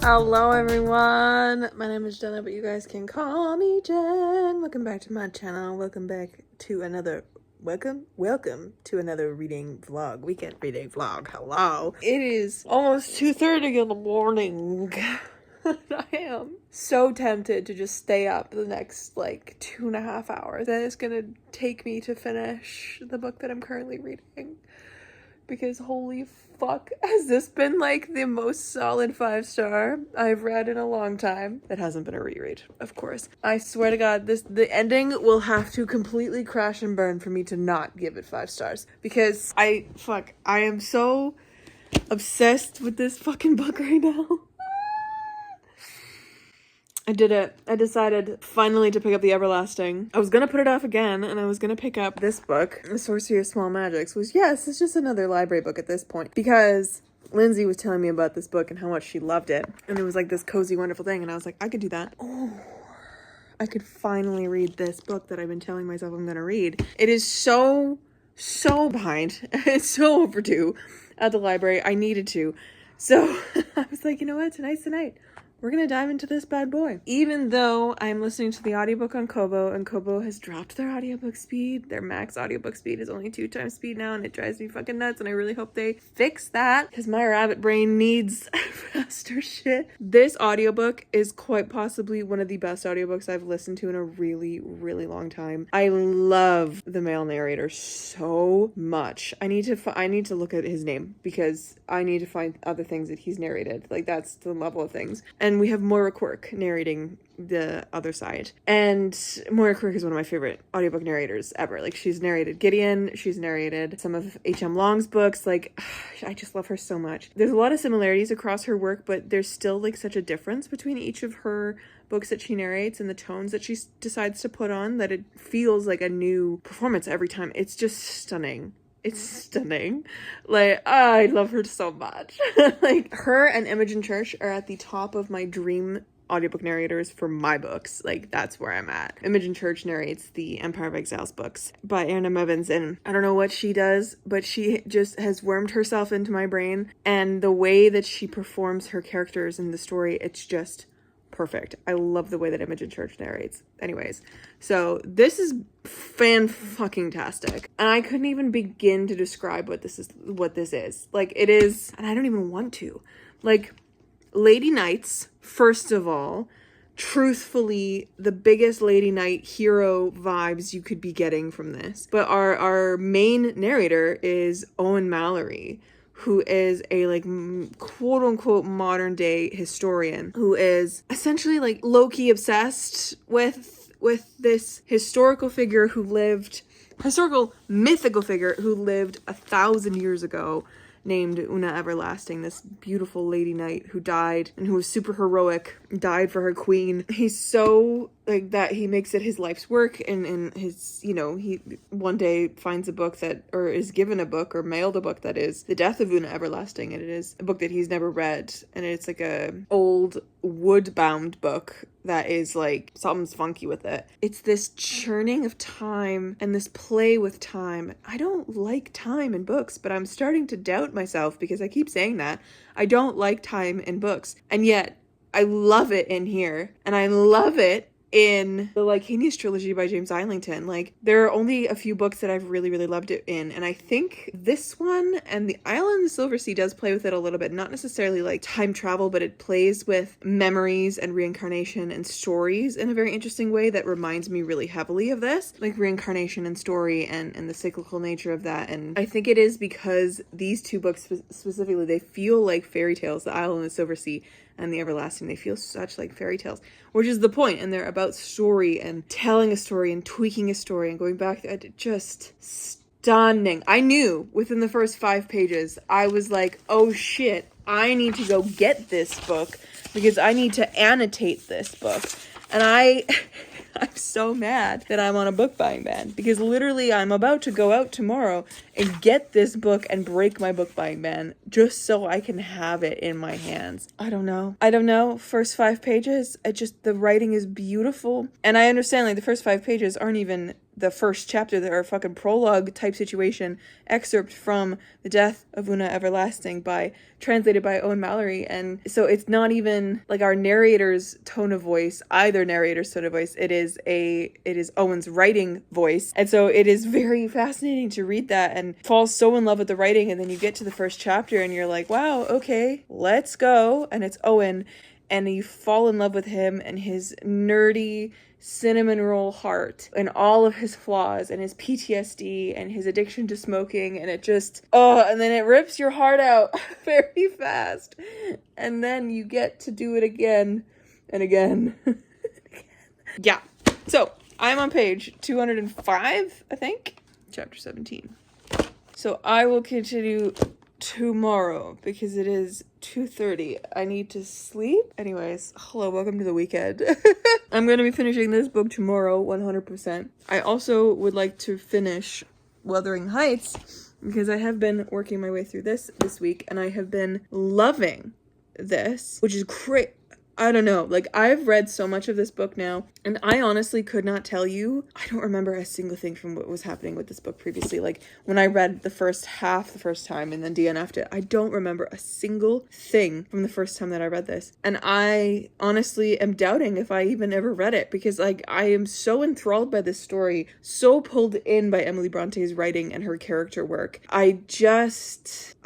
Hello everyone, my name is Jenna, but you guys can call me Jen. Welcome back to my channel. Welcome to another reading vlog, weekend reading vlog. Hello. It is almost 2:30 in the morning. I am so tempted to just stay up the next like 2.5 hours. That is gonna take me to finish the book that I'm currently reading. Because holy fuck, has this been like the most solid 5-star I've read in a long time. It hasn't been a reread, of course. I swear to God, the ending will have to completely crash and burn for me to not give it 5 stars. Because I am so obsessed with this fucking book right now. I did it. I decided finally to pick up The Everlasting. I was gonna put it off again, and I was gonna pick up this book, The Sorcery of Small Magics, which, yes, it's just another library book at this point. Because Lindsay was telling me about this book and how much she loved it. And it was like this cozy, wonderful thing, and I was like, I could do that. Oh, I could finally read this book that I've been telling myself I'm gonna read. It is so behind. It's so overdue at the library. I needed to. So I was like, you know what? Tonight's the night. We're gonna dive into this bad boy. Even though I'm listening to the audiobook on Kobo, and Kobo has dropped their audiobook speed. Their max audiobook speed is only 2 times speed now, and it drives me fucking nuts, and I really hope they fix that, because my rabbit brain needs faster shit. This audiobook is quite possibly one of the best audiobooks I've listened to in a really, really long time. I love the male narrator so much. I need to look at his name, because I need to find other things that he's narrated. Like, that's the level of things. And we have Moira Quirk narrating the other side. And Moira Quirk is one of my favorite audiobook narrators ever. Like, she's narrated Gideon, she's narrated some of H.M. Long's books. Like, I just love her so much. There's a lot of similarities across her work, but there's still like such a difference between each of her books that she narrates and the tones that she decides to put on, that it feels like a new performance every time. It's just stunning. It's stunning. Like, I love her so much. Like, her and Imogen Church are at the top of my dream audiobook narrators for my books. Like, that's where I'm at. Imogen Church narrates the Empire of Exiles books by Anna Evans, and I don't know what she does, but she just has wormed herself into my brain, and the way that she performs her characters in the story, it's just perfect. I love the way that Imogen Church narrates. Anyways, so this is fan-fucking-tastic. And I couldn't even begin to describe what this is. Like, it is, and I don't even want to. Like, Lady Knights, first of all, truthfully, the biggest Lady Knight hero vibes you could be getting from this. But our main narrator is Owen Mallory, who is a like quote unquote modern day historian, who is essentially like low-key obsessed with this mythical figure who lived 1,000 years ago, named Una Everlasting, this beautiful lady knight who died and who was super heroic, died for her queen. He's so like that he makes it his life's work, and his, you know, he one day finds a book that, or is given a book or mailed a book that is The Death of Una Everlasting, and it is a book that he's never read, and it's like a old wood-bound book that is like, something's funky with it. It's this churning of time and this play with time. I don't like time in books, but I'm starting to doubt myself because I keep saying that. I don't like time in books, and yet I love it in here, and I love it in the Lycanius trilogy by James Islington. Like, there are only a few books that I've really, really loved it in, and I think this one and The Island in the Silver Sea does play with it a little bit. Not necessarily like time travel, but it plays with memories and reincarnation and stories in a very interesting way that reminds me really heavily of this, like reincarnation and story and the cyclical nature of that. And I think it is because these two books specifically, they feel like fairy tales. The Island in the Silver Sea and The Everlasting, they feel such like fairy tales, which is the point, and they're about story and telling a story and tweaking a story and going back. Just stunning. I knew within the first 5 pages, I was like, oh shit, I need to go get this book because I need to annotate this book. And I'm so mad that I'm on a book buying ban, because literally I'm about to go out tomorrow and get this book and break my book buying ban just so I can have it in my hands. I don't know. First 5 pages, the writing is beautiful. And I understand like the first 5 pages aren't even the first chapter, or fucking prologue type situation excerpt from The Death of Una Everlasting translated by Owen Mallory. And so it's not even like our narrator's tone of voice, either narrator's tone of voice. It is Owen's writing voice. And so it is very fascinating to read that and fall so in love with the writing. And then you get to the first chapter and you're like, wow, okay, let's go. And it's Owen. And you fall in love with him and his nerdy cinnamon roll heart and all of his flaws and his PTSD and his addiction to smoking. And it just, and then it rips your heart out very fast. And then you get to do it again and again. Yeah. So I'm on page 205, I think, chapter 17. So I will continue tomorrow because it is 2:30. I need to sleep. Anyways, hello, welcome to the weekend. I'm going to be finishing this book tomorrow, 100%. I also would like to finish Wuthering Heights because I have been working my way through this week and I have been loving this, which is great. I don't know, like I've read so much of this book now and I honestly could not tell you. I don't remember a single thing from what was happening with this book previously. Like when I read the first half the first time and then DNF'd it, I don't remember a single thing from the first time that I read this. And I honestly am doubting if I even ever read it because like I am so enthralled by this story, so pulled in by Emily Bronte's writing and her character work. I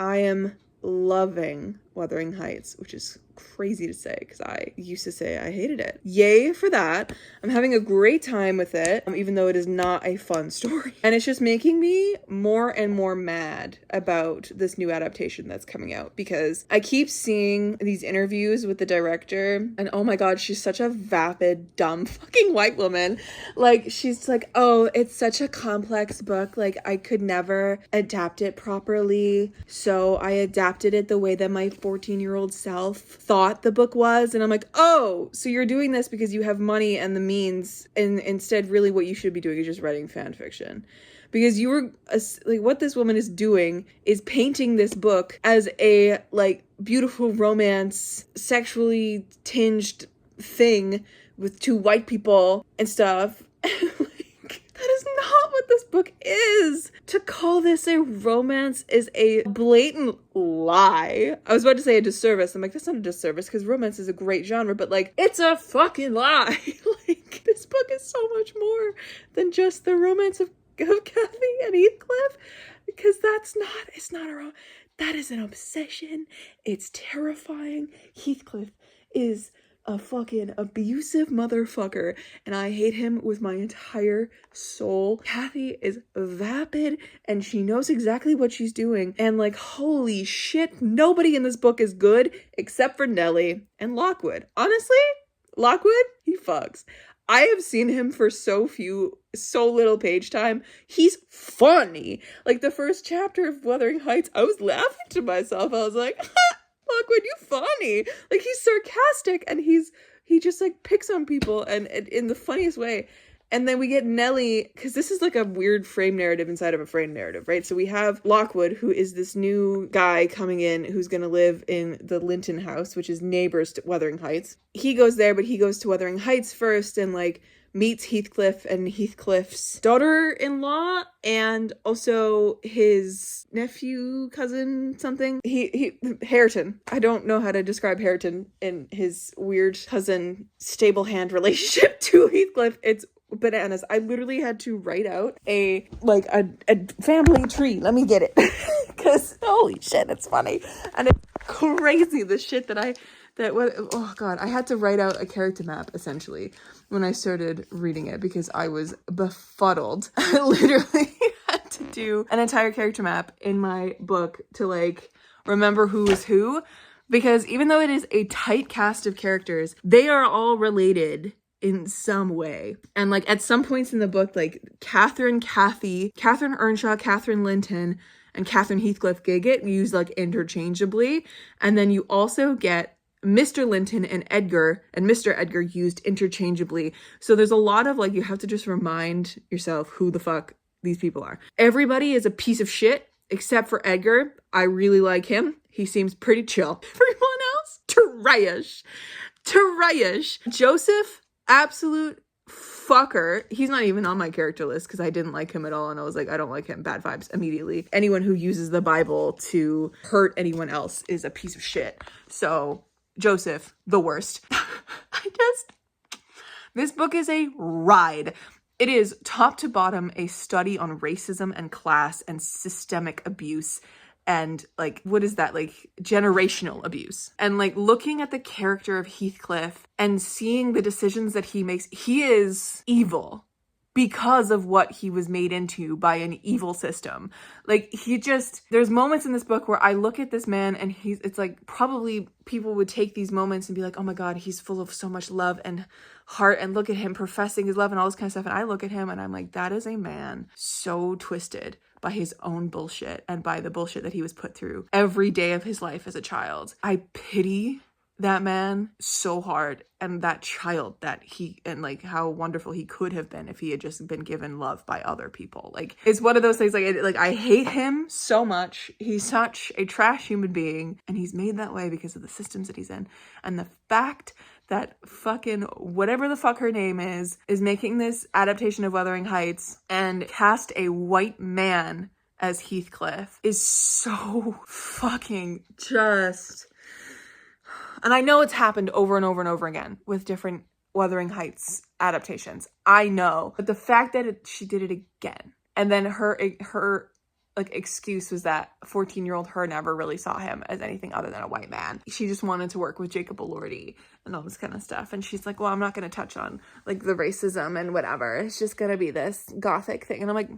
am loving Wuthering Heights, which is crazy to say because I used to say I hated it. Yay for that. I'm having a great time with it, even though it is not a fun story. And it's just making me more and more mad about this new adaptation that's coming out because I keep seeing these interviews with the director and oh my god, she's such a vapid, dumb fucking white woman. Like she's like, oh, it's such a complex book. Like I could never adapt it properly. So I adapted it the way that my 14-year-old self thought the book was. And I'm like, oh, so you're doing this because you have money and the means, and instead really what you should be doing is just writing fan fiction. Because you were like, what this woman is doing is painting this book as a like beautiful romance, sexually tinged thing with two white people and stuff. That is not what this book is. To call this a romance is a blatant lie. I was about to say a disservice. I'm like, that's not a disservice because romance is a great genre, but like, it's a fucking lie. Like, this book is so much more than just the romance of Kathy and Heathcliff, because it's not a romance. That is an obsession. It's terrifying. Heathcliff is a fucking abusive motherfucker and I hate him with my entire soul. Kathy is vapid and she knows exactly what she's doing, and like, holy shit, nobody in this book is good except for Nellie and Lockwood. Honestly, Lockwood, he fucks. I have seen him for so little page time. He's funny. Like the first chapter of Wuthering Heights, I was laughing to myself. I was like, Lockwood, you funny. Like he's sarcastic and he just like picks on people and in the funniest way. And then we get Nellie, because this is like a weird frame narrative inside of a frame narrative, right? So we have Lockwood, who is this new guy coming in who's going to live in the Linton house, which is neighbors to Wuthering Heights. He goes there, but he goes to Wuthering Heights first and like meets Heathcliff and Heathcliff's daughter-in-law and also his nephew, cousin, something. He Hareton. I don't know how to describe Hareton in his weird cousin stable hand relationship to Heathcliff. It's bananas. I literally had to write out a family tree. Let me get it. Because holy shit, it's funny. And it's crazy the shit oh god, I had to write out a character map essentially when I started reading it because I was befuddled. I literally had to do an entire character map in my book to like remember who is who, because even though it is a tight cast of characters, they are all related in some way. And like at some points in the book, like Catherine Earnshaw, Catherine Linton, and Catherine Heathcliff get used like interchangeably. And then you also get Mr. Linton and Mr. Edgar used interchangeably. So there's a lot of like, you have to just remind yourself who the fuck these people are. Everybody is a piece of shit except for Edgar. I really like him. He seems pretty chill. Everyone else, trash. Joseph, absolute fucker, he's not even on my character list because I didn't like him at all, and I was like, I don't like him, bad vibes immediately. Anyone who uses the Bible to hurt anyone else is a piece of shit. So Joseph, the worst. This book is a ride. It is top to bottom a study on racism and class and systemic abuse and like, what is that? Like generational abuse. And like looking at the character of Heathcliff and seeing the decisions that he makes, he is evil because of what he was made into by an evil system. Like there's moments in this book where I look at this man and it's like probably people would take these moments and be like, oh my God, he's full of so much love and heart, and look at him professing his love and all this kind of stuff. And I look at him and I'm like, that is a man so twisted by his own bullshit and by the bullshit that he was put through every day of his life as a child. I pity that man so hard, and that child and like how wonderful he could have been if he had just been given love by other people. Like, it's one of those things, like I hate him so much. He's such a trash human being, and he's made that way because of the systems that he's in. And the fact that fucking whatever the fuck her name is making this adaptation of Wuthering Heights and cast a white man as Heathcliff is so fucking just... And I know it's happened over and over and over again with different Wuthering Heights adaptations. I know. But the fact that she did it again, and then her like excuse was that 14-year-old her never really saw him as anything other than a white man. She just wanted to work with Jacob Elordi and all this kind of stuff. And she's like, well, I'm not going to touch on like the racism and whatever. It's just going to be this gothic thing. And I'm like,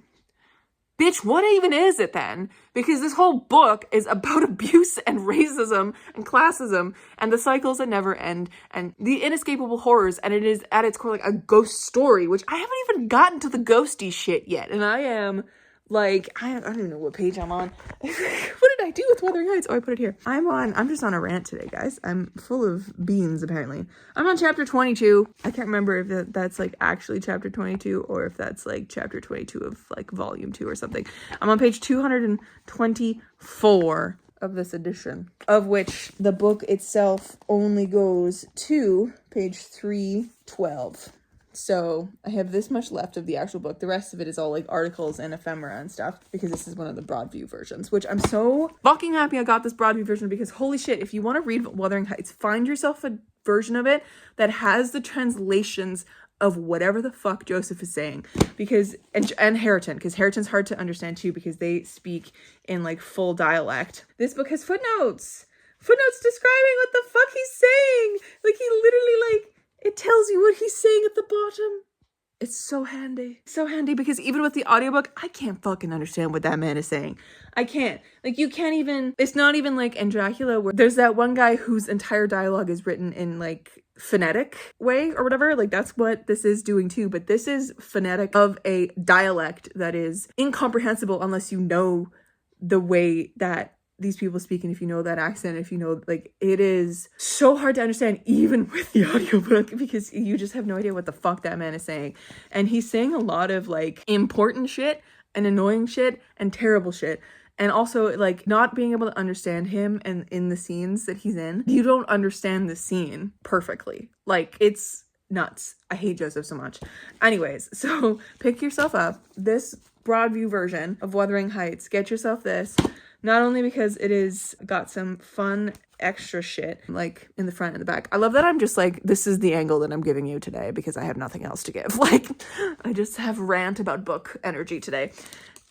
bitch, what even is it then? Because this whole book is about abuse and racism and classism and the cycles that never end and the inescapable horrors. And it is at its core like a ghost story, which I haven't even gotten to the ghosty shit yet. And I am like, I don't even know what page I'm on. What did I do with Wuthering Heights? Oh, I put it here. I'm just on a rant today, guys. I'm full of beans, apparently. I'm on chapter 22. I can't remember if that's like actually chapter 22 or if that's like chapter 22 of like volume 2 or something. I'm on page 224 of this edition, of which the book itself only goes to page 312. So I have this much left of the actual book. The rest of it is all like articles and ephemera and stuff, because this is one of the Broadview versions, which I'm so fucking happy I got this Broadview version, because holy shit, if you want to read Wuthering Heights, find yourself a version of it that has the translations of whatever the fuck Joseph is saying, because and Hareton, because Hareton's hard to understand too, because they speak in like full dialect. This book has footnotes describing what the fuck he's saying. Like, he literally like, it tells you what he's saying at the bottom. It's so handy. So handy, because even with the audiobook, I can't fucking understand what that man is saying. I can't. Like, you can't even... It's not even like in Dracula, where there's that one guy whose entire dialogue is written in, like, phonetic way or whatever. Like, that's what this is doing too. But this is phonetic of a dialect that is incomprehensible unless you know the way that these people speak, and if you know that accent, if you know, like, it is so hard to understand even with the audiobook, because you just have no idea what the fuck that man is saying. And he's saying a lot of like important shit and annoying shit and terrible shit, and also like not being able to understand him and in the scenes that he's in, you don't understand the scene perfectly. Like, it's nuts. I hate Joseph so much. Anyways, so pick yourself up this Broadview version of Wuthering Heights. Get yourself this. Not only because it is got some fun extra shit like in the front and the back. I love that I'm just like, this is the angle that I'm giving you today because I have nothing else to give. Like, I just have rant about book energy today.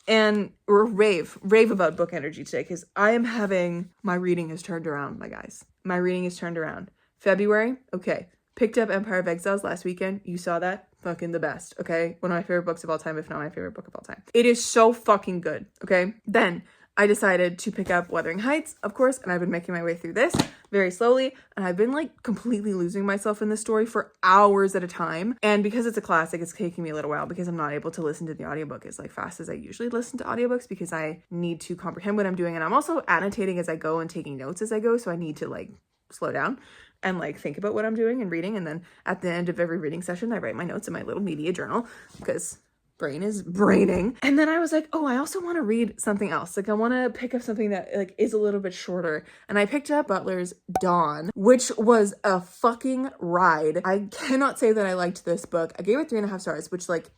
Or rave about book energy today, because I am having, my reading has turned around, my guys. My reading has turned around. February, okay. Picked up Empire of Exiles last weekend. You saw that? Fucking the best, okay? One of my favorite books of all time, if not my favorite book of all time. It is so fucking good, okay? Then I decided to pick up Wuthering Heights, of course, and I've been making my way through this very slowly, and I've been like completely losing myself in this story for hours at a time. And because it's a classic, it's taking me a little while because I'm not able to listen to the audiobook as like fast as I usually listen to audiobooks, because I need to comprehend what I'm doing, and I'm also annotating as I go and taking notes as I go, so I need to like slow down and like think about what I'm doing and reading. And then at the end of every reading session, I write my notes in my little media journal, because brain is braining. And then I was like, oh, I also want to read something else. Like I want to pick up something that like is a little bit shorter. And I picked up Butler's Dawn, which was a fucking ride. I cannot say that I liked this book. I gave it 3.5 stars, which like,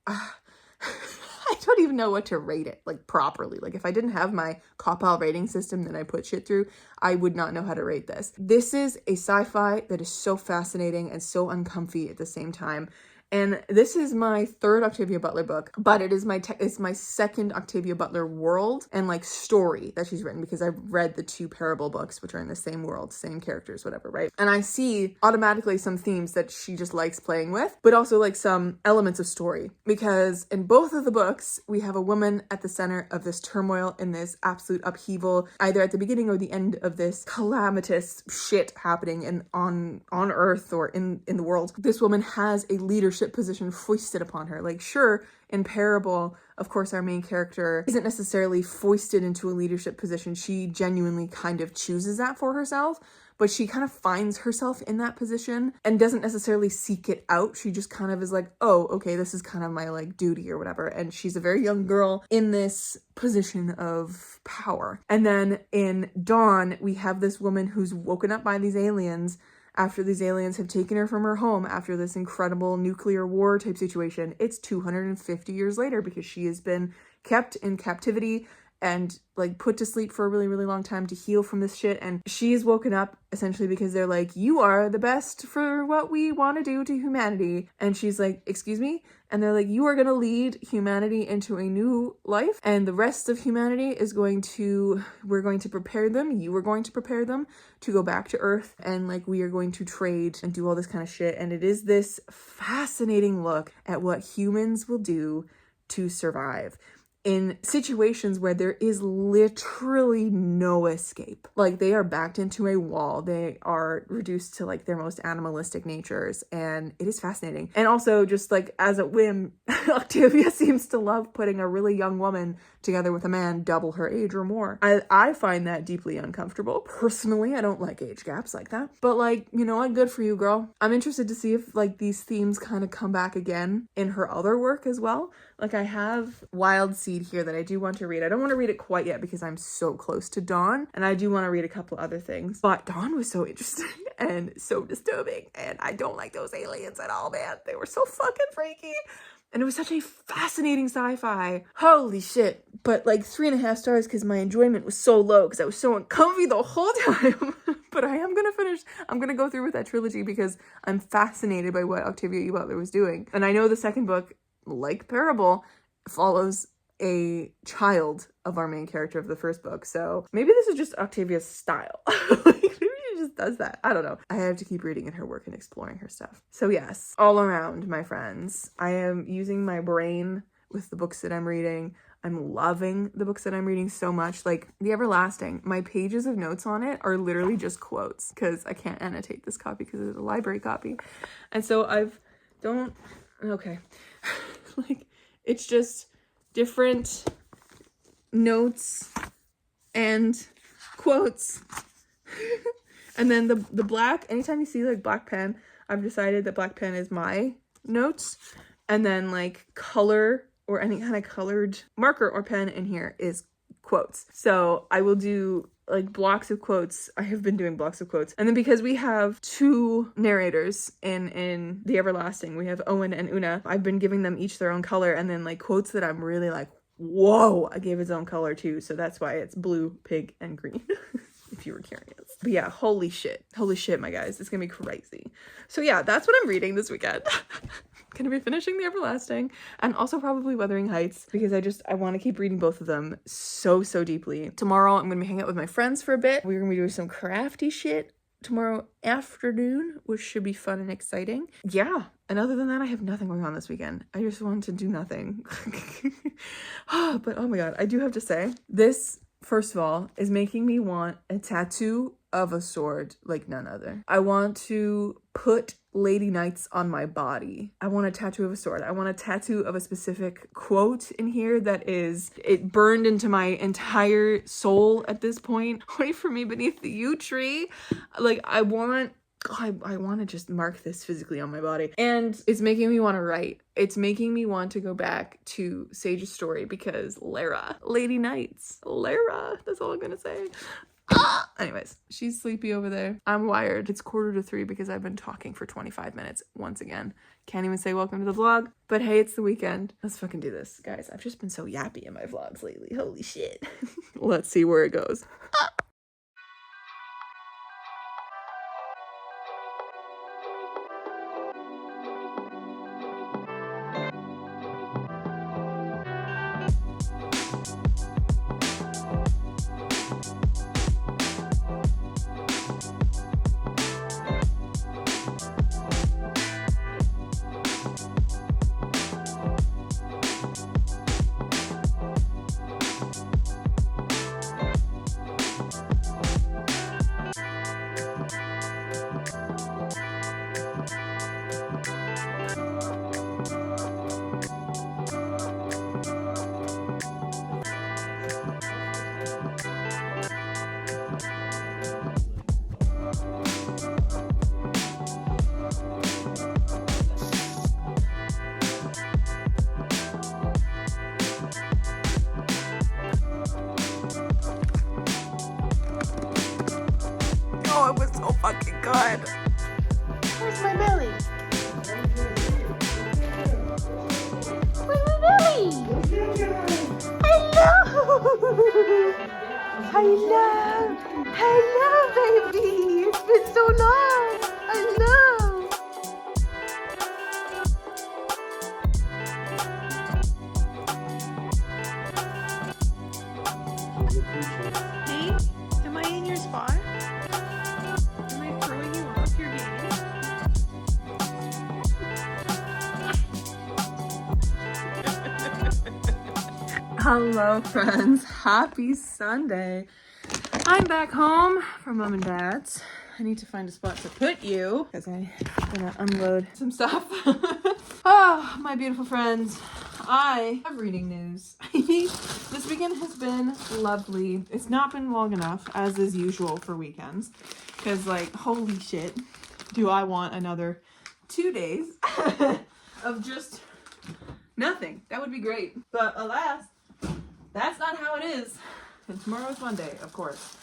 I don't even know what to rate it like properly. Like if I didn't have my cop-out rating system that I put shit through, I would not know how to rate this. This is a sci-fi that is so fascinating and so uncomfy at the same time. And this is my third Octavia Butler book, but it is it's my second Octavia Butler world and like story that she's written, because I've read the 2 Parable books, which are in the same world, same characters, whatever, right? And I see automatically some themes that she just likes playing with, but also like some elements of story, because in both of the books, we have a woman at the center of this turmoil, in this absolute upheaval, either at the beginning or the end of this calamitous shit happening on Earth or in the world. This woman has a leadership position foisted upon her. Like sure, in Parable, of course, our main character isn't necessarily foisted into a leadership position. She genuinely kind of chooses that for herself, but she kind of finds herself in that position and doesn't necessarily seek it out. She just kind of is like, oh, okay, this is kind of my like duty or whatever. And she's a very young girl in this position of power. And then in Dawn, we have this woman who's woken up by these aliens after these aliens have taken her from her home after this incredible nuclear war type situation. It's 250 years later, because she has been kept in captivity and like put to sleep for a really, really long time to heal from this shit. And she's woken up essentially because they're like, you are the best for what we want to do to humanity. And she's like, excuse me? And they're like, you are going to lead humanity into a new life, and the rest of humanity is we're going to prepare them. You are going to prepare them to go back to Earth, and like we are going to trade and do all this kind of shit. And it is this fascinating look at what humans will do to survive in situations where there is literally no escape. Like they are backed into a wall. They are reduced to like their most animalistic natures, and it is fascinating. And also just like as a whim, Octavia seems to love putting a really young woman together with a man double her age or more. I find that deeply uncomfortable. Personally, I don't like age gaps like that. But like, you know what? Good for you, girl. I'm interested to see if like these themes kind of come back again in her other work as well. Like I have Wild Seed here that I do want to read. I don't want to read it quite yet because I'm so close to Dawn, and I do want to read a couple other things. But Dawn was so interesting and so disturbing, and I don't like those aliens at all, man. They were so fucking freaky. And it was such a fascinating sci-fi. Holy shit. But like 3.5 stars because my enjoyment was so low because I was so uncomfy the whole time. But I am going to finish. I'm going to go through with that trilogy because I'm fascinated by what Octavia E. Butler was doing. And I know the second book, like Parable, follows a child of our main character of the first book. So maybe this is just Octavia's style. Maybe she just does that. I don't know. I have to keep reading in her work and exploring her stuff. So yes, all around, my friends, I am using my brain with the books that I'm reading. I'm loving the books that I'm reading so much. Like The Everlasting, my pages of notes on it are literally just quotes because I can't annotate this copy because it's a library copy. And so like it's just different notes and quotes. And then the black, anytime you see like black pen, I've decided that black pen is my notes. And then like color or any kind of colored marker or pen in here is quotes. So I will do like blocks of quotes. I have been doing blocks of quotes. And then because we have 2 narrators in The Everlasting, we have Owen and Una, I've been giving them each their own color, and then like quotes that I'm really like, whoa, I gave its own color too. So that's why it's blue, pig, and green. If you were curious. But yeah, holy shit, my guys, it's gonna be crazy. So yeah, that's what I'm reading this weekend. Gonna be finishing The Everlasting and also probably Wuthering Heights because I want to keep reading both of them so deeply. Tomorrow I'm gonna be hanging out with my friends for a bit. We're gonna be doing some crafty shit tomorrow afternoon, which should be fun and exciting. Yeah, and other than that, I have nothing going on this weekend. I just want to do nothing. But oh my god, I do have to say, this, first of all, is making me want a tattoo of a sword like none other. I want to put Lady Knights on my body. I want a tattoo of a sword. I want a tattoo of a specific quote in here that is, it burned into my entire soul at this point. Wait for me beneath the yew tree. Like, I want I want to just mark this physically on my body. And it's making me want to write. It's making me want to go back to Sage's story because Lara, Lady Knights, Lara, that's all I'm gonna say. Anyways, she's sleepy over there. I'm wired. It's 2:45 because I've been talking for 25 minutes once again. Can't even say welcome to the vlog, but hey, it's the weekend. Let's fucking do this. Guys, I've just been so yappy in my vlogs lately. Holy shit. Let's see where it goes. Oh, it was so fucking good. Where's my belly? Where's my belly? Hello! Hello, baby! It's been so long! Hello! Hey, am I in your spot? Am I throwing you off your game? Hello, friends. Happy Sunday. I'm back home from Mom and Dad's. I need to find a spot to put you because I'm gonna unload some stuff. Oh, my beautiful friends. I have reading news. This weekend has been lovely. It's not been long enough, as is usual for weekends, because like, holy shit, do I want another 2 days of just nothing. That would be great. But alas, that's not how it is. And tomorrow is Monday, of course.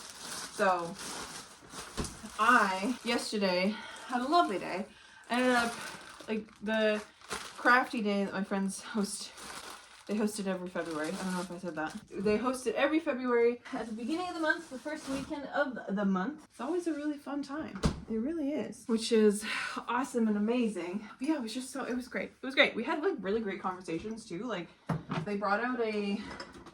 So I, yesterday, had a lovely day. I ended up, like, the crafty day that my friends host, they host it every February. I don't know if I said that. They host it every February at the beginning of the month, the first weekend of the month. It's always a really fun time. It really is. Which is awesome and amazing. But yeah, it was just so, it was great. It was great. We had like really great conversations too. Like, they brought out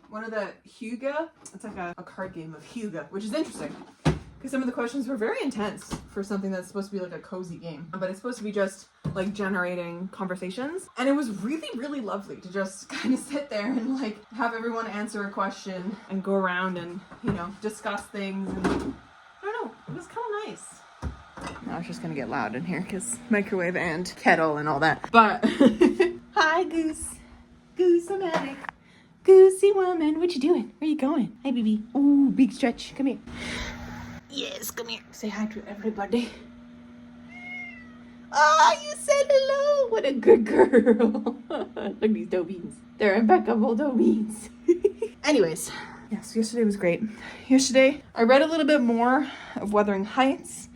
one of the Huga. It's like a card game of Huga, which is interesting. Because some of the questions were very intense for something that's supposed to be like a cozy game. But it's supposed to be just like generating conversations. And it was really, really lovely to just kind of sit there and like have everyone answer a question and go around and, you know, discuss things. And I don't know, it was kind of nice. Now it's just gonna get loud in here because microwave and kettle and all that. But hi, Goose. Goose-o-matic. Goosey woman, what you doing? Where you going? Hi, baby. Ooh, big stretch. Come here. Yes, come here. Say hi to everybody. Ah, you said hello. What a good girl. Look at these dough beans. They're impeccable dough beans. Anyways, yes, yesterday was great. Yesterday, I read a little bit more of Wuthering Heights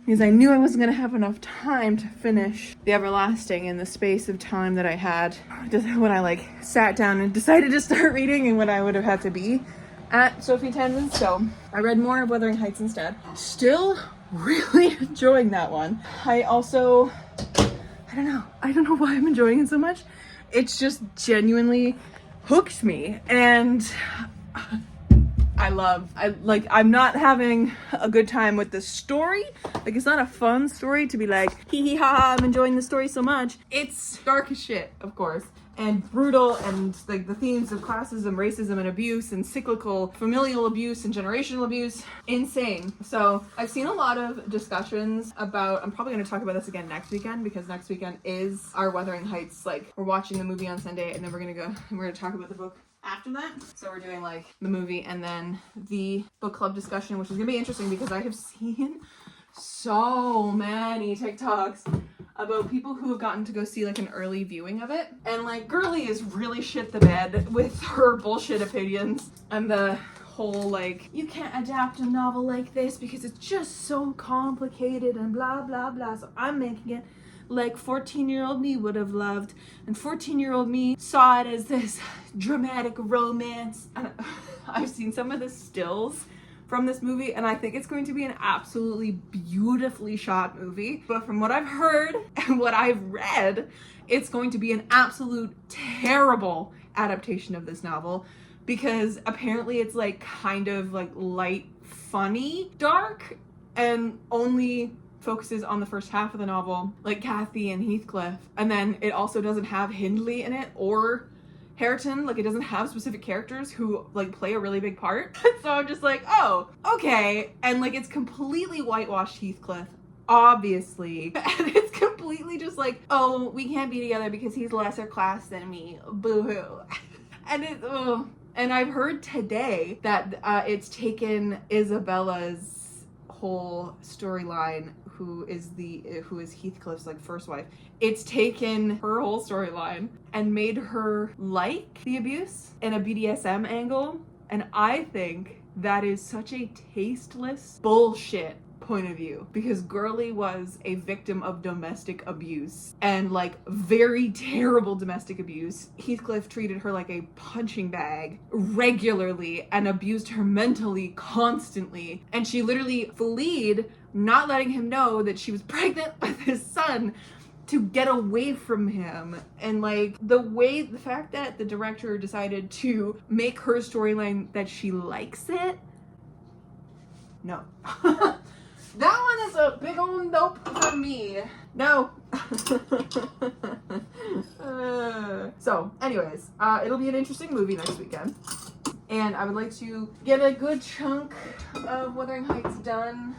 because I knew I wasn't going to have enough time to finish The Everlasting in the space of time that I had just when I like sat down and decided to start reading and when I would have had to be at Sophie Tandon's. So I read more of Wuthering Heights instead. Still really enjoying that one. I also, I don't know why I'm enjoying it so much. It's just genuinely hooked me, and I'm not having a good time with the story. Like, it's not a fun story to be like, hee hee ha ha, I'm enjoying the story so much. It's dark as shit, of course, and brutal, and like the themes of classism, racism, and abuse, and cyclical familial abuse and generational abuse, insane. So I've seen a lot of discussions about, I'm probably going to talk about this again next weekend, because next weekend is our Wuthering Heights, like, we're watching the movie on Sunday, and then we're going to talk about the book after that. So we're doing like the movie and then the book club discussion, which is gonna be interesting because I have seen so many TikToks about people who have gotten to go see like an early viewing of it. And like Girly is really shit the bed with her bullshit opinions and the whole like, you can't adapt a novel like this because it's just so complicated and blah blah blah, so I'm making it like 14-year-old me would have loved, and 14-year-old me saw it as this dramatic romance. And I've seen some of the stills from this movie and I think it's going to be an absolutely beautifully shot movie, but from what I've heard and what I've read, it's going to be an absolute terrible adaptation of this novel, because apparently it's like kind of like light, funny, dark, and only focuses on the first half of the novel, like Kathy and Heathcliff, and then it also doesn't have Hindley in it or Hareton. Like, it doesn't have specific characters who like play a really big part. So I'm just like, oh, okay. And like, it's completely whitewashed Heathcliff, obviously, and it's completely just like, oh, we can't be together because he's lesser class than me, boo-hoo. And it's, oh. And I've heard today that it's taken Isabella's whole storyline, who is Heathcliff's like first wife. It's taken her whole storyline and made her like the abuse in a BDSM angle. And I think that is such a tasteless bullshit point of view, because Girly was a victim of domestic abuse, and like very terrible domestic abuse. Heathcliff treated her like a punching bag regularly and abused her mentally constantly, and she literally fled, not letting him know that she was pregnant with his son, to get away from him. And like the fact that the director decided to make her storyline that she likes it, no. That one is a big old nope from me. No. So, anyways, it'll be an interesting movie next weekend. And I would like to get a good chunk of Wuthering Heights done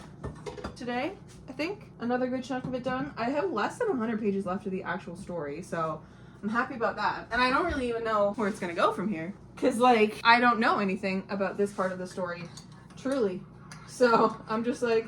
today, I think. Another good chunk of it done. I have less than 100 pages left of the actual story, so I'm happy about that. And I don't really even know where it's gonna go from here, because like, I don't know anything about this part of the story, truly. So I'm just like,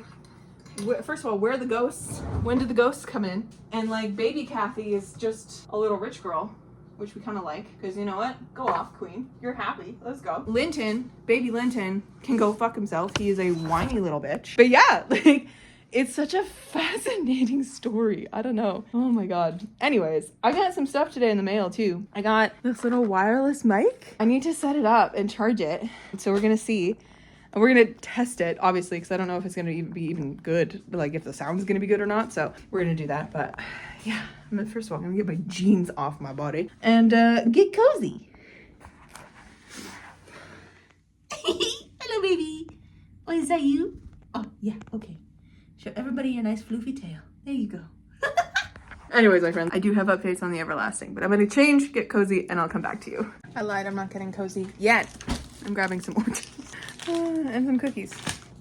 first of all, where are the ghosts? When did the ghosts come in? And like, baby Kathy is just a little rich girl, which we kind of like, because you know what? Go off, queen. You're happy. Let's go. Linton, baby Linton, can go fuck himself. He is a whiny little bitch. But yeah, like, it's such a fascinating story. I don't know. Oh my god. Anyways, I got some stuff today in the mail too. I got this little wireless mic. I need to set it up and charge it. So we're gonna see. And we're gonna test it, obviously, because I don't know if it's gonna be even good, like if the sound's gonna be good or not. So we're gonna do that. But yeah, first of all, I'm gonna get my jeans off my body and get cozy. Hello, baby. Oh, is that you? Oh, yeah, okay. Show everybody your nice floofy tail. There you go. Anyways, my friends, I do have updates on the Everlasting, but I'm gonna change, get cozy, and I'll come back to you. I lied, I'm not getting cozy yet. I'm grabbing some oranges. And some cookies.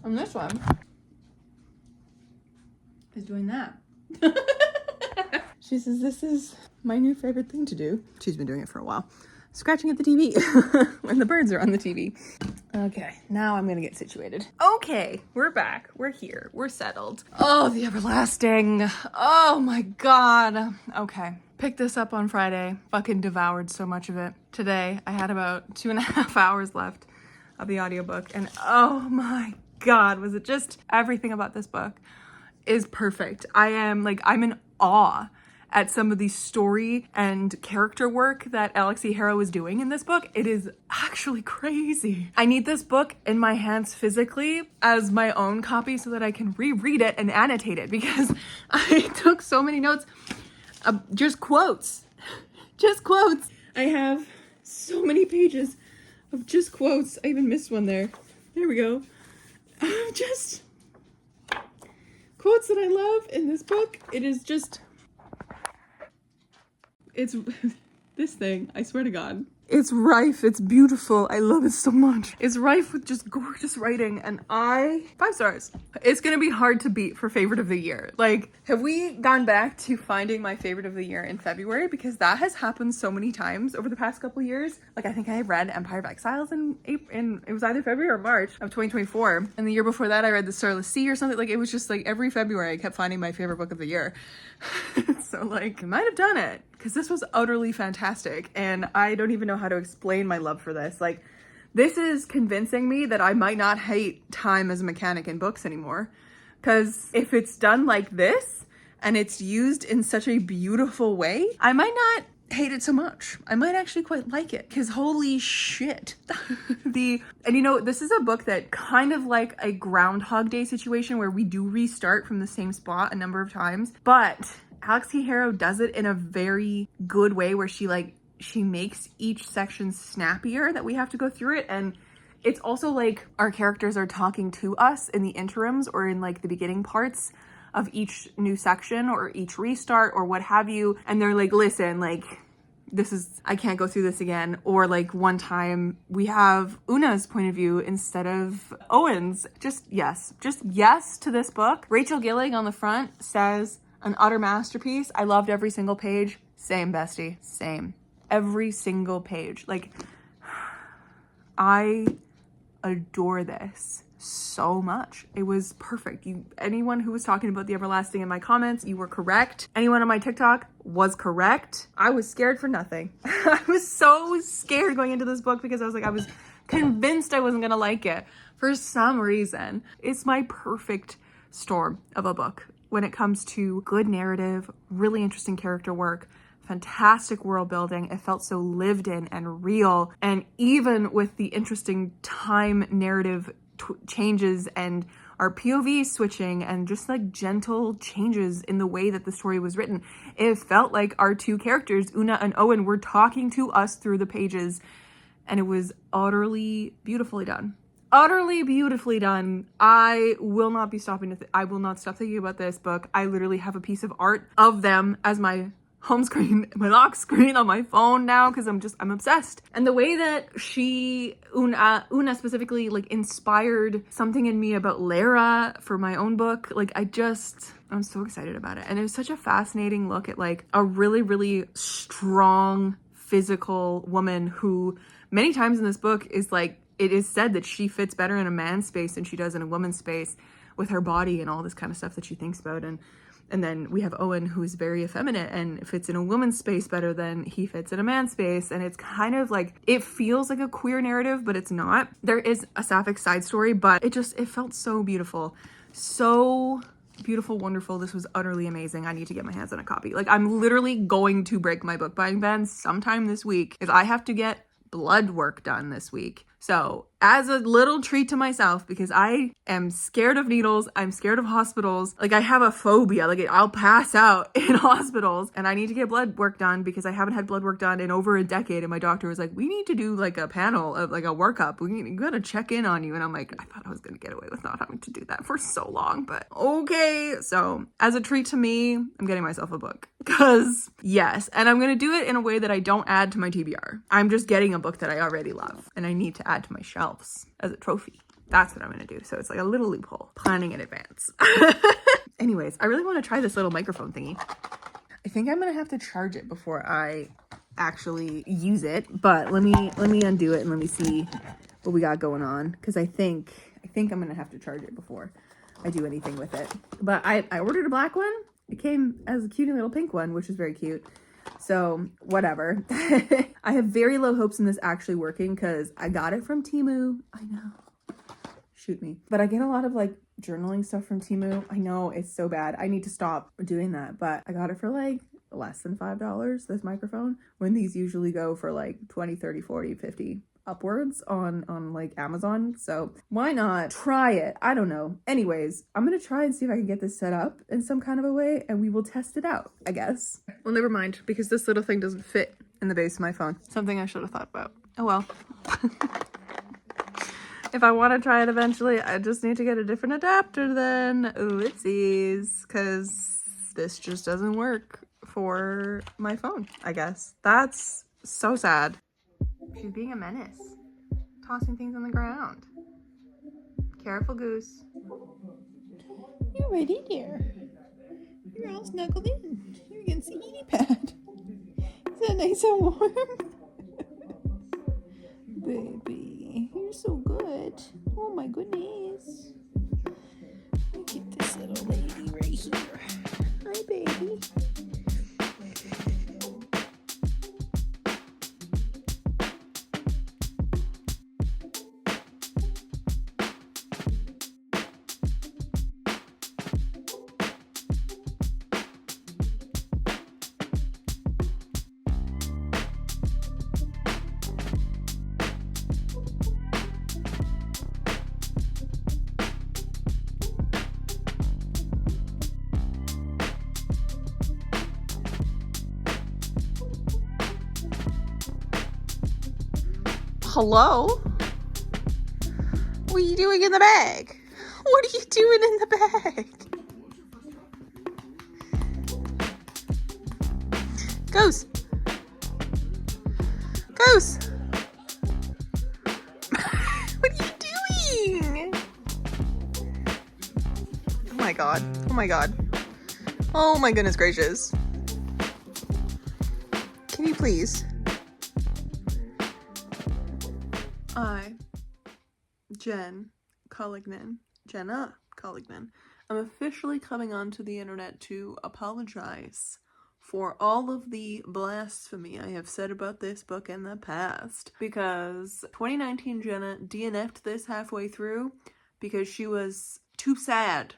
And this one is doing that. She says this is my new favorite thing to do. She's been doing it for a while. Scratching at the TV when the birds are on the TV. Okay, now I'm gonna get situated. Okay, we're back. We're here. We're settled. Oh, the Everlasting. Oh my god. Okay. Picked this up on Friday. Fucking devoured so much of it. Today, I had about 2.5 hours left of the audiobook, and oh my god, was it just everything about this book is perfect. I'm in awe at some of the story and character work that Alex E. Harrow is doing in this book. It is actually crazy. I need this book in my hands physically as my own copy so that I can reread it and annotate it, because I took so many notes. Just quotes. Just quotes. I have so many pages of just quotes. I even missed one there. There we go. Just quotes that I love in this book. It is just... It's... This thing, I swear to God. It's rife. It's beautiful. I love it so much. It's rife with just gorgeous writing, and 5 stars. It's gonna be hard to beat for favorite of the year. Like, have we gone back to finding my favorite of the year in February? Because that has happened so many times over the past couple years. Like, I think I read Empire of Exiles in April, it was either February or March of 2024. And the year before that, I read The Starless Sea or something. Like, it was just like every February, I kept finding my favorite book of the year. So, like, I might have done it, because this was utterly fantastic, and I don't even know how to explain my love for this. Like, this is convincing me that I might not hate time as a mechanic in books anymore, because if it's done like this and it's used in such a beautiful way, I might not hate it so much. I might actually quite like it, because holy shit. And you know, this is a book that kind of like a Groundhog Day situation where we do restart from the same spot a number of times, but Alex T. Harrow does it in a very good way where she makes each section snappier that we have to go through it. And it's also like our characters are talking to us in the interims or in like the beginning parts of each new section or each restart or what have you. And they're like, listen, like, I can't go through this again. Or like one time we have Una's point of view instead of Owen's. Just yes to this book. Rachel Gillig on the front says, an utter masterpiece. I loved every single page. Same, bestie. Same. Every single page. Like, I adore this so much. It was perfect. Anyone who was talking about The Everlasting in my comments, you were correct. Anyone on my TikTok was correct. I was scared for nothing. I was so scared going into this book because I was convinced I wasn't gonna like it for some reason. It's my perfect storm of a book when it comes to good narrative, really interesting character work, fantastic world building. It felt so lived in and real. And even with the interesting time narrative changes and our POV switching and just like gentle changes in the way that the story was written, it felt like our two characters, Una and Owen, were talking to us through the pages. And it was utterly beautifully done. Utterly beautifully done. I will not be stopping I will not stop thinking about this book. I literally have a piece of art of them as my home screen, my lock screen on my phone now, because I'm obsessed. And the way that Una specifically like inspired something in me about Lara for my own book, like I'm so excited about it. And it was such a fascinating look at like a really, really strong physical woman who many times in this book is like, it is said that she fits better in a man's space than she does in a woman's space with her body and all this kind of stuff that she thinks about. And then we have Owen, who is very effeminate and fits in a woman's space better than he fits in a man's space. And it's kind of like, it feels like a queer narrative, but it's not. There is a sapphic side story, but it felt so beautiful. So beautiful, wonderful. This was utterly amazing. I need to get my hands on a copy. Like, I'm literally going to break my book buying ban sometime this week because I have to get blood work done this week. So as a little treat to myself, because I am scared of needles, I'm scared of hospitals, like I have a phobia, like I'll pass out in hospitals, and I need to get blood work done because I haven't had blood work done in over a decade, and my doctor was like, we need to do like a panel of like a workup, we gotta check in on you. And I'm like, I thought I was gonna get away with not having to do that for so long, but okay. So as a treat to me, I'm getting myself a book, because yes, and I'm gonna do it in a way that I don't add to my TBR. I'm just getting a book that I already love and I need to add to my shelves as a trophy. That's what I'm gonna do. So it's like a little loophole, planning in advance. Anyways, I really want to try this little microphone thingy. I think I'm gonna have to charge it before I actually use it, but let me undo it and let me see what we got going on, because I think I'm gonna have to charge it before I do anything with it. But I ordered a black one. It came as a cute little pink one, which is very cute. So whatever. I have very low hopes in this actually working because I got it from Temu. I know. Shoot me. But I get a lot of like journaling stuff from Temu. I know it's so bad. I need to stop doing that. But I got it for like less than $5, this microphone, when these usually go for like 20, 30, 40, 50 upwards on like Amazon. So why not try it? I don't know. Anyways, I'm gonna try and see if I can get this set up in some kind of a way, and we will test it out, I guess. Well, never mind, because this little thing doesn't fit in the base of my phone. Something I should have thought about. Oh well. If I want to try it eventually, I just need to get a different adapter then. Whoopsies, because this just doesn't work for my phone, I guess. That's so sad. She's being a menace. Tossing things on the ground. Careful, Goose. You're right in there. You're all snuggled in. You're against the heaty pad. Is that nice and warm? Baby, you're so good. Oh my goodness. Look at this little lady right here. Hi, baby. Hello? What are you doing in the bag? What are you doing in the bag? Goose. Goose. What are you doing? Oh my god. Oh my god. Oh my goodness gracious. Can you please? I, Jenna Collignan, I'm officially coming onto the internet to apologize for all of the blasphemy I have said about this book in the past, because 2019 Jenna DNF'd this halfway through because she was too sad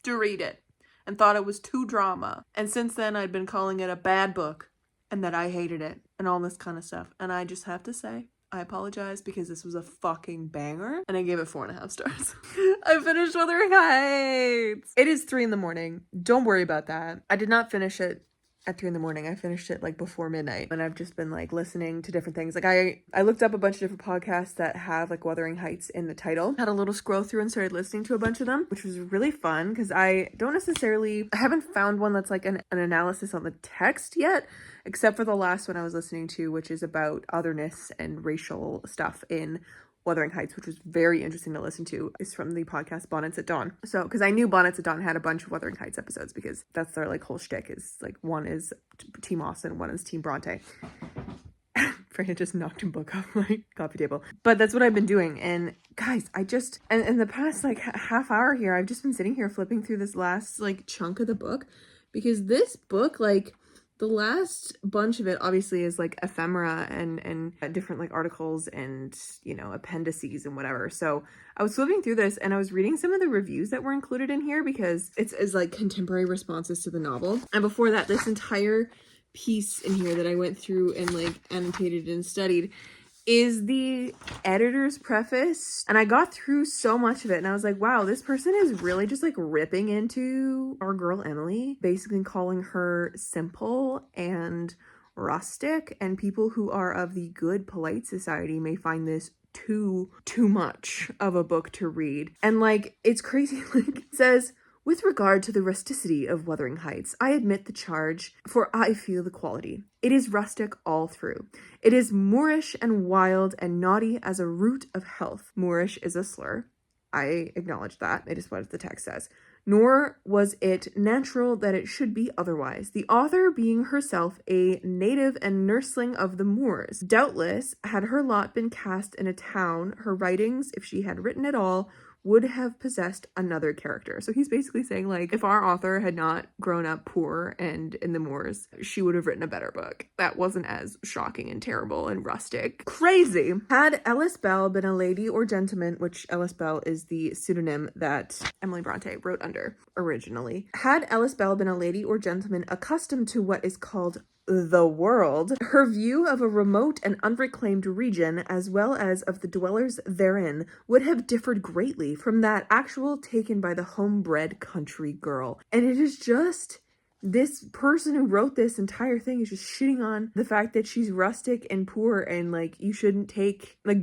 to read it and thought it was too drama. And since then I'd been calling it a bad book and that I hated it and all this kind of stuff. And I just have to say, I apologize because this was a fucking banger and I gave it 4.5 stars. I finished Wuthering Heights. It is 3 a.m. Don't worry about that. I did not finish it at 3 a.m. I finished it like before midnight, and I've just been like listening to different things. Like I looked up a bunch of different podcasts that have like Wuthering Heights in the title, had a little scroll through and started listening to a bunch of them, which was really fun because I haven't found one that's like an analysis on the text yet, except for the last one I was listening to, which is about otherness and racial stuff in Wuthering Heights, which was very interesting to listen to. Is from the podcast Bonnets at Dawn. So, because I knew Bonnets at Dawn had a bunch of Wuthering Heights episodes because that's their like whole shtick, is like one is Team Austen, one is Team Bronte. Freya just knocked a book off my coffee table. But that's what I've been doing. And guys, and in the past like half hour here, I've just been sitting here flipping through this last like chunk of the book, because this book, like, the last bunch of it obviously is like ephemera and different like articles and, you know, appendices and whatever. So I was flipping through this and I was reading some of the reviews that were included in here because it's like contemporary responses to the novel. And before that, this entire piece in here that I went through and like annotated and studied is the editor's preface. And I got through so much of it and I was like, wow, this person is really just like ripping into our girl Emily, basically calling her simple and rustic, and people who are of the good polite society may find this too much of a book to read. And like, it's crazy. Like, it says, with regard to the rusticity of Wuthering Heights, I admit the charge, for I feel the quality. It is rustic all through. It is Moorish and wild and naughty as a root of health. Moorish is a slur. I acknowledge that. It is what the text says. Nor was it natural that it should be otherwise, the author being herself a native and nursling of the Moors. Doubtless, had her lot been cast in a town, her writings, if she had written at all, would have possessed another character. So he's basically saying, like, if our author had not grown up poor and in the moors, she would have written a better book that wasn't as shocking and terrible and rustic. Crazy. Had Ellis Bell been a lady or gentleman, which Ellis Bell is the pseudonym that Emily Bronte wrote under originally. Had Ellis Bell been a lady or gentleman accustomed to what is called the world, her view of a remote and unreclaimed region, as well as of the dwellers therein, would have differed greatly from that actual taken by the homebred country girl. And it is just, this person who wrote this entire thing is just shitting on the fact that she's rustic and poor, and like, you shouldn't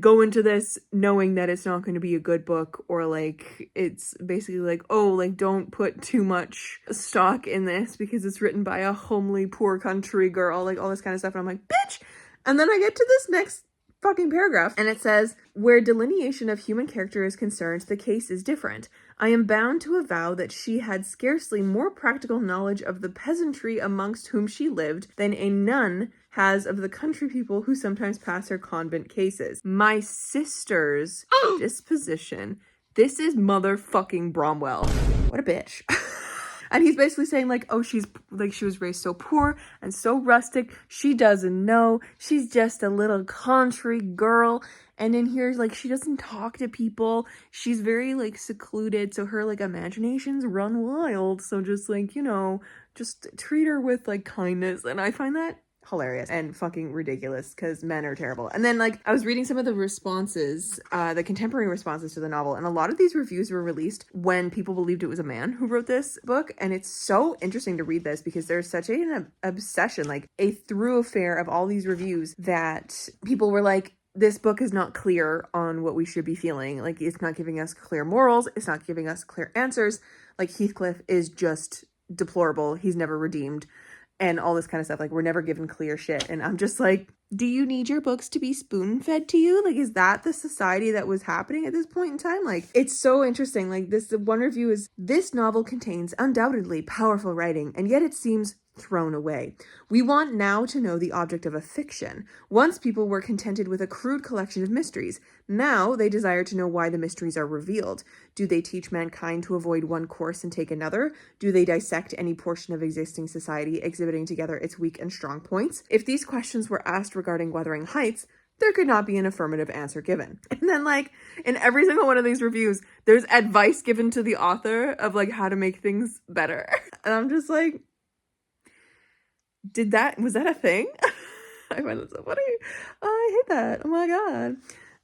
go into this knowing that it's not going to be a good book, or like, it's basically like, oh, like, don't put too much stock in this because it's written by a homely poor country girl, like all this kind of stuff. And I'm like, bitch. And then I get to this next fucking paragraph. And it says, where delineation of human character is concerned, the case is different. I am bound to avow that she had scarcely more practical knowledge of the peasantry amongst whom she lived than a nun has of the country people who sometimes pass her convent cases. My sister's disposition. This is motherfucking Bromwell. What a bitch. And he's basically saying like, oh, she was raised so poor and so rustic. She doesn't know. She's just a little country girl. And in here, like, she doesn't talk to people. She's very, like, secluded. So her, like, imaginations run wild. So just, like, you know, just treat her with, like, kindness. And I find that hilarious and fucking ridiculous because men are terrible. And then, like, I was reading some of the responses, the contemporary responses to the novel, and a lot of these reviews were released when people believed it was a man who wrote this book. And it's so interesting to read this because there's such an obsession, like a thoroughfare of all these reviews that people were like, this book is not clear on what we should be feeling. Like, it's not giving us clear morals. It's not giving us clear answers. Like, Heathcliff is just deplorable. He's never redeemed. And all this kind of stuff. Like, we're never given clear shit. And I'm just like, do you need your books to be spoon-fed to you? Like, is that the society that was happening at this point in time? Like, it's so interesting. Like, the one review is, this novel contains undoubtedly powerful writing, and yet it seems thrown away. We want now to know the object of a fiction. Once people were contented with a crude collection of mysteries. Now they desire to know why the mysteries are revealed. Do they teach mankind to avoid one course and take another? Do they dissect any portion of existing society, exhibiting together its weak and strong points? If these questions were asked regarding Wuthering Heights, there could not be an affirmative answer given. And then, like, in every single one of these reviews, there's advice given to the author of, like, how to make things better. And I'm just like, was that a thing? I find it so funny. I hate that. Oh my god.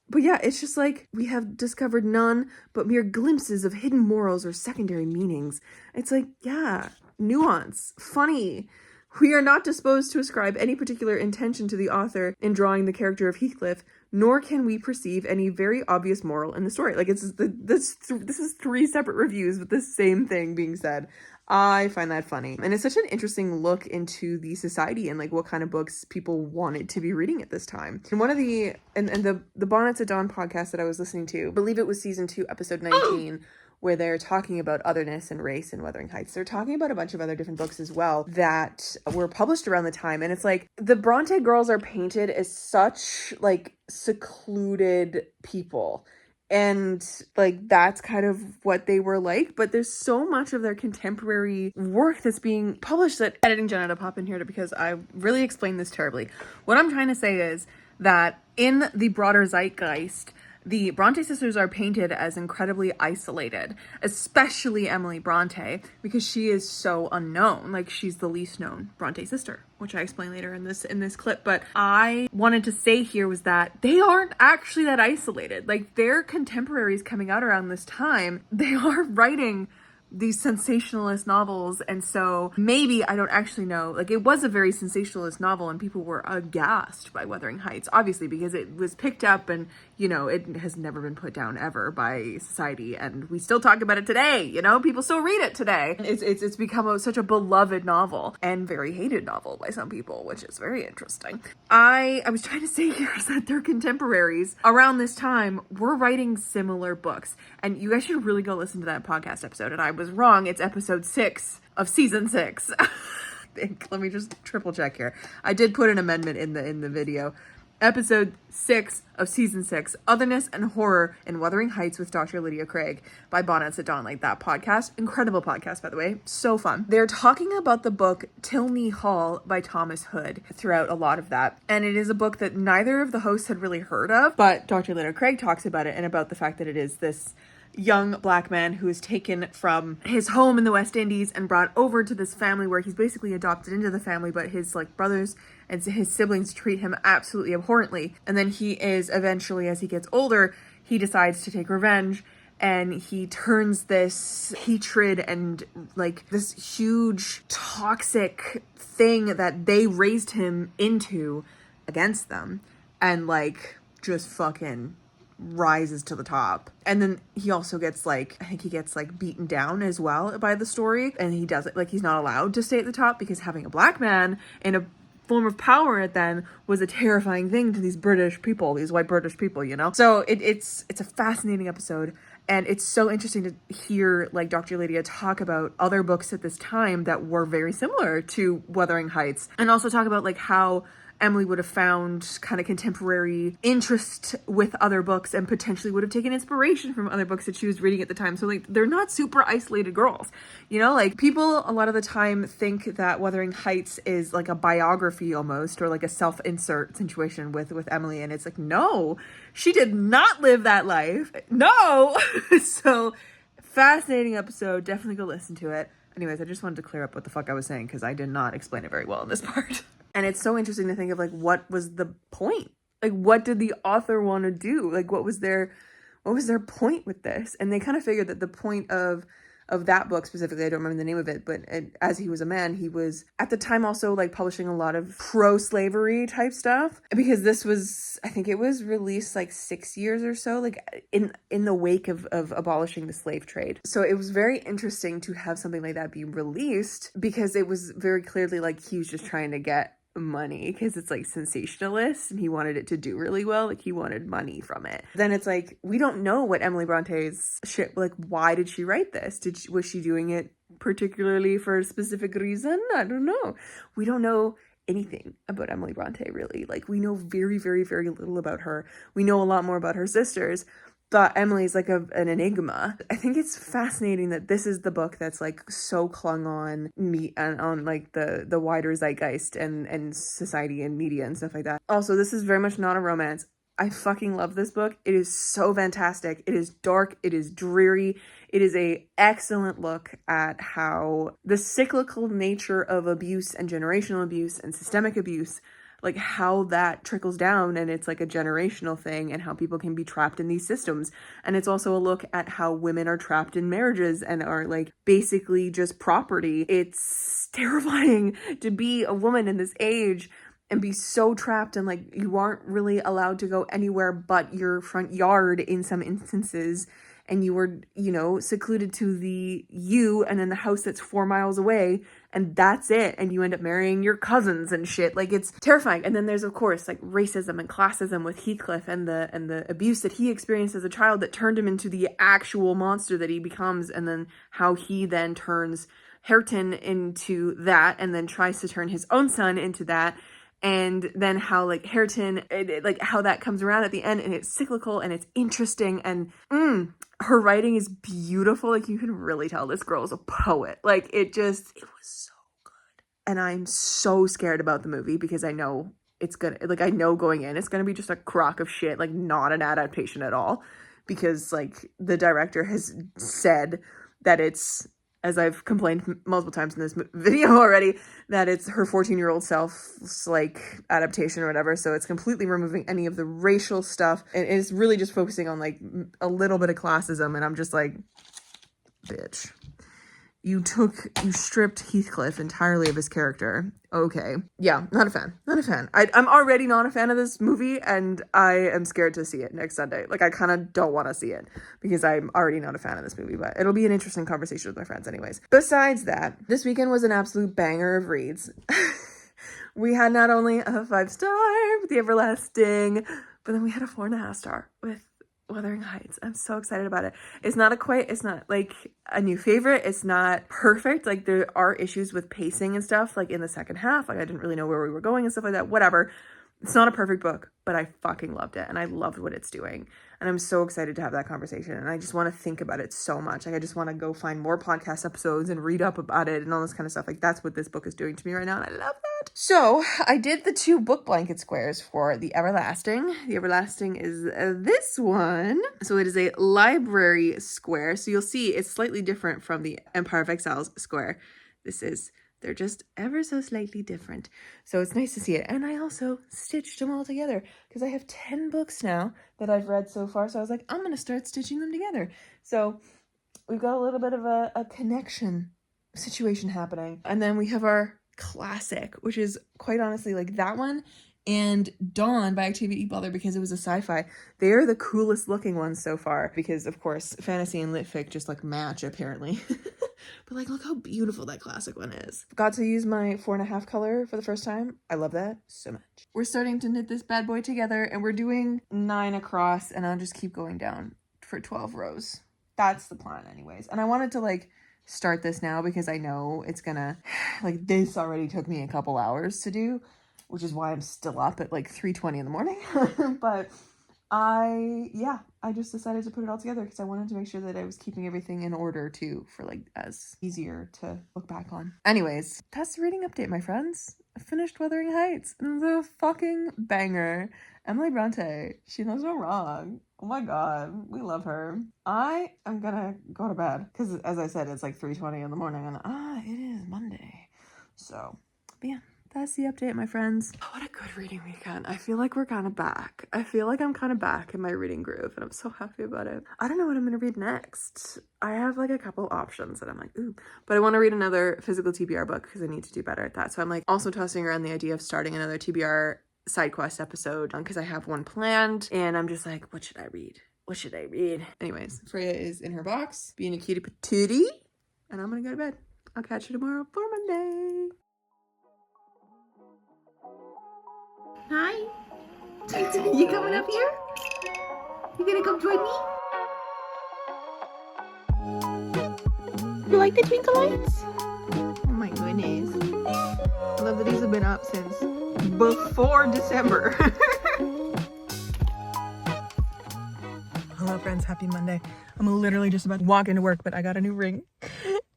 But yeah, it's just like, we have discovered none but mere glimpses of hidden morals or secondary meanings. It's like, yeah, nuance, funny. We are not disposed to ascribe any particular intention to the author in drawing the character of Heathcliff, nor can we perceive any very obvious moral in the story. Like, this is 3 separate reviews with the same thing being said. I find that funny. And it's such an interesting look into the society and, like, what kind of books people wanted to be reading at this time. And one of the Bonnets at Dawn podcast that I was listening to, I believe it was season 2, episode 19, where they're talking about otherness and race and Wuthering Heights. They're talking about a bunch of other different books as well that were published around the time. And it's like, the Bronte girls are painted as such, like, secluded people. And, like, that's kind of what they were like. But there's so much of their contemporary work that's being published that editing Jenna to pop in here because I really explained this terribly. What I'm trying to say is that in the broader zeitgeist, the Bronte sisters are painted as incredibly isolated, especially Emily Bronte, because she is so unknown. Like, she's the least known Bronte sister, which I explain later in this clip. But I wanted to say here was that they aren't actually that isolated. Like, their contemporaries coming out around this time, they are writing these sensationalist novels, and so maybe, I don't actually know, like, it was a very sensationalist novel and people were aghast by Wuthering Heights, obviously, because it was picked up and, you know, it has never been put down ever by society, and we still talk about it today, you know, people still read it today. It's become such a beloved novel and very hated novel by some people, which is very interesting. I was trying to say here is that their contemporaries around this time were writing similar books, and you guys should really go listen to that podcast episode. And I was wrong. It's episode 6 of season 6. Let me just triple check here. I did put an amendment in the video. Episode 6 of season 6, Otherness and Horror in Wuthering Heights with Dr. Lydia Craig by Bonnets at Dawn. Like, that podcast, incredible podcast, by the way, so fun. They're talking about the book Tilney Hall by Thomas Hood throughout a lot of that, and it is a book that neither of the hosts had really heard of, but Dr. Lydia Craig talks about it and about the fact that it is this young black man who is taken from his home in the West Indies and brought over to this family where he's basically adopted into the family, but his, like, brothers and his siblings treat him absolutely abhorrently. And then he is eventually, as he gets older, he decides to take revenge, and he turns this hatred and, like, this huge toxic thing that they raised him into against them, and, like, just fucking rises to the top. And then he also gets, like, I think he gets, like, beaten down as well by the story, and he does it, like, he's not allowed to stay at the top because having a black man in a form of power then was a terrifying thing to these British people, these white British people, you know? So it's a fascinating episode. And it's so interesting to hear like Dr. Lydia talk about other books at this time that were very similar to Wuthering Heights, and also talk about like how Emily would have found kind of contemporary interest with other books and potentially would have taken inspiration from other books that she was reading at the time. So like they're not super isolated girls, you know, like people a lot of the time think that Wuthering Heights is like a biography almost, or like a self-insert situation with Emily, and it's like, no, she did not live that life. No. So fascinating episode, definitely go listen to it. Anyways, I just wanted to clear up what the fuck I was saying because I did not explain it very well in this part. And it's so interesting to think of like, what was the point? Like, what did the author want to do? Like, what was their point with this? And they kind of figured that the point of that book specifically, I don't remember the name of it, but As He Was a Man, he was at the time also like publishing a lot of pro-slavery type stuff, because this was, I think it was released like 6 years or so, like in the wake of abolishing the slave trade. So it was very interesting to have something like that be released, because it was very clearly like he was just trying to get money, because it's like sensationalist and he wanted it to do really well, like he wanted money from it. Then it's like, we don't know what Emily Bronte's shit, like why did she write this? Was she doing it particularly for a specific reason? I don't know. We don't know anything about Emily Bronte really. Like we know very, very, very little about her. We know a lot more about her sisters, but Emily's like an enigma. I think it's fascinating that this is the book that's like so clung on me and on like the wider zeitgeist and society and media and stuff like that. Also, this is very much not a romance. I fucking love this book. It is so fantastic. It is dark. It is dreary. It is a excellent look at how the cyclical nature of abuse and generational abuse and systemic abuse, like how that trickles down, and it's like a generational thing, and how people can be trapped in these systems. And it's also a look at how women are trapped in marriages and are like basically just property. It's terrifying to be a woman in this age and be so trapped, and like you aren't really allowed to go anywhere but your front yard in some instances, and you were, you know, secluded to you and then the house that's 4 miles away, and that's it. And you end up marrying your cousins and shit. Like it's terrifying. And then there's of course like racism and classism with Heathcliff and the abuse that he experienced as a child that turned him into the actual monster that he becomes, and then how he then turns Hareton into that and then tries to turn his own son into that. And then how like Hareton, like how that comes around at the end, and it's cyclical and it's interesting, and her writing is beautiful. Like you can really tell this girl is a poet. Like it was so good. And I'm so scared about the movie because I know it's gonna, like I know going in it's gonna be just a crock of shit, like not an adaptation at all, because like the director has said that it's, as I've complained multiple times in this video already, that it's her 14-year-old self's like adaptation or whatever. So it's completely removing any of the racial stuff, and it's really just focusing on like a little bit of classism. And I'm just like, bitch, you stripped Heathcliff entirely of his character. Okay. Yeah, not a fan. I'm already not a fan of this movie, and I am scared to see it next Sunday. Like, I kind of don't want to see it because I'm already not a fan of this movie, but it'll be an interesting conversation with my friends anyways. Besides that, this weekend was an absolute banger of reads. We had not only a 5-star with The Everlasting, but then we had a 4.5 star with Wuthering Heights. I'm so excited about it. It's not like a new favorite. It's not perfect. Like there are issues with pacing and stuff, like in the second half. Like I didn't really know where we were going and stuff like that. Whatever. It's not a perfect book, but I fucking loved it, and I loved what it's doing. And I'm so excited to have that conversation, and I just want to think about it so much. Like I just want to go find more podcast episodes and read up about it and all this kind of stuff. Like that's what this book is doing to me right now, and I love that. So I did the 2 book blanket squares for The Everlasting. The Everlasting is this one. So it is a library square. So you'll see it's slightly different from the Empire of Exiles square. They're just ever so slightly different. So it's nice to see it. And I also stitched them all together because I have 10 books now that I've read so far. So I was like, I'm going to start stitching them together. So we've got a little bit of a connection situation happening. And then we have our classic, which is quite honestly like that one and Dawn by Octavia E. Butler because it was a sci-fi. They are the coolest looking ones so far because, of course, fantasy and lit fic just like match apparently. But like, look how beautiful that classic one is. Got to use my 4.5 color for the first time. I love that so much. We're starting to knit this bad boy together and we're doing 9 across and I'll just keep going down for 12 rows. That's the plan anyways. And I wanted to like start this now because I know it's gonna, like this already took me a couple hours to do, which is why I'm still up at like 3:20 in the morning. But I just decided to put it all together because I wanted to make sure that I was keeping everything in order too for like as easier to look back on. Anyways, that's the reading update, my friends. I finished Wuthering Heights. It was a fucking banger. Emily Bronte, she knows no wrong. Oh my god, we love her. I am gonna go to bed because as I said, it's like 3:20 in the morning and it is Monday. So, but yeah. That's the update, my friends. Oh, what a good reading weekend. I feel like we're kind of back. I feel like I'm kind of back in my reading groove and I'm so happy about it. I don't know what I'm going to read next. I have like a couple options that I'm like, ooh. But I want to read another physical TBR book because I need to do better at that. So I'm like also tossing around the idea of starting another TBR side quest episode because I have one planned and I'm just like, what should I read? What should I read? Anyways, Freya is in her box being a cutie patootie and I'm going to go to bed. I'll catch you tomorrow for Monday. Hi. You coming up here? You gonna come join me? You like the twinkle lights? Oh my goodness. I love that these have been up since before December. Hello friends, happy Monday. I'm literally just about to walk into work, but I got a new ring.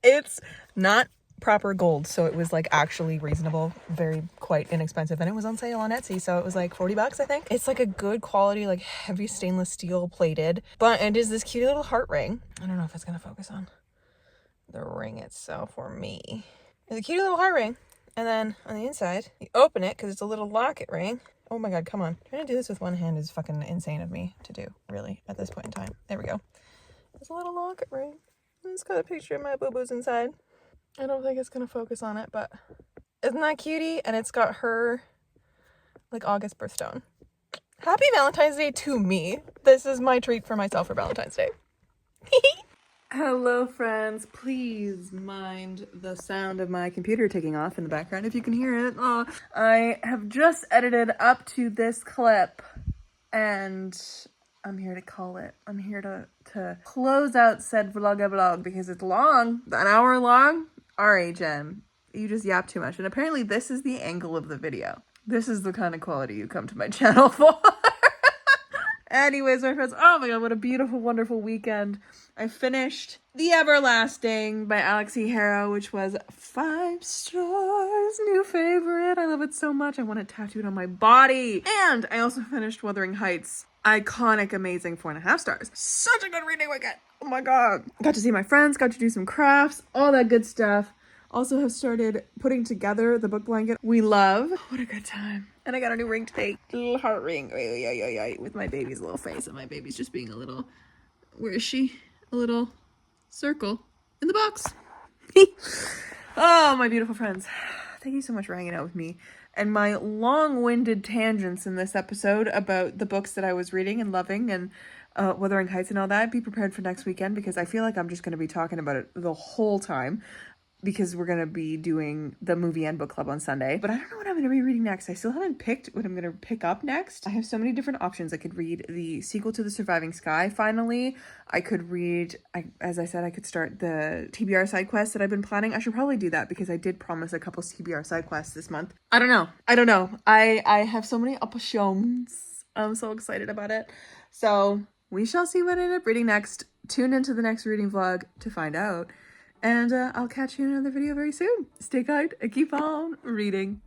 It's not proper gold, so it was like actually reasonable, very quite inexpensive, and it was on sale on Etsy, so it was like $40 I think. It's like a good quality, like heavy stainless steel plated, but it is this cute little heart ring. I don't know if it's gonna focus on the ring itself or me. It's a cute little heart ring, and then on the inside you open it because it's a little locket ring. Oh my god, come on, trying to do this with one hand is fucking insane of me to do, really, at this point in time. There we go. It's a little locket ring. It's got a picture of my boo-boos inside. I don't think it's gonna focus on it, but isn't that cutie? And it's got her like August birthstone. Happy Valentine's Day to me. This is my treat for myself for Valentine's Day. Hello friends, please mind the sound of my computer taking off in the background if you can hear it. Oh, I have just edited up to this clip and I'm here to call it. I'm here to close out said vlog because it's long, an hour long. Alright, Jen, you just yap too much. And apparently this is the angle of the video. This is the kind of quality you come to my channel for. Anyways, my friends, oh my god, what a beautiful, wonderful weekend. I finished The Everlasting by Alex E. Harrow, which was 5 stars, new favorite. I love it so much. I want it tattooed on my body. And I also finished Wuthering Heights. Iconic, amazing 4.5 stars. Such a good reading weekend. Oh my god. Got to see my friends, got to do some crafts, all that good stuff. Also have started putting together the book blanket we love. What a good time. And I got a new ring today. Little heart ring. With my baby's little face. And my baby's just being a little, where is she? A little circle in the box. Oh, my beautiful friends. Thank you so much for hanging out with me. And my long-winded tangents in this episode about the books that I was reading and loving and Wuthering Heights and all that. Be prepared for next weekend because I feel like I'm just going to be talking about it the whole time because we're going to be doing the movie and book club on Sunday. But I don't know what I'm going to be reading next. I still haven't picked what I'm going to pick up next. I have so many different options. I could read the sequel to The Surviving Sky, finally. I could read, as I said, I could start the TBR side quests that I've been planning. I should probably do that because I did promise a couple TBR side quests this month. I don't know. I have so many options. I'm so excited about it. So we shall see what I end up reading next. Tune into the next reading vlog to find out. And I'll catch you in another video very soon. Stay kind and keep on reading.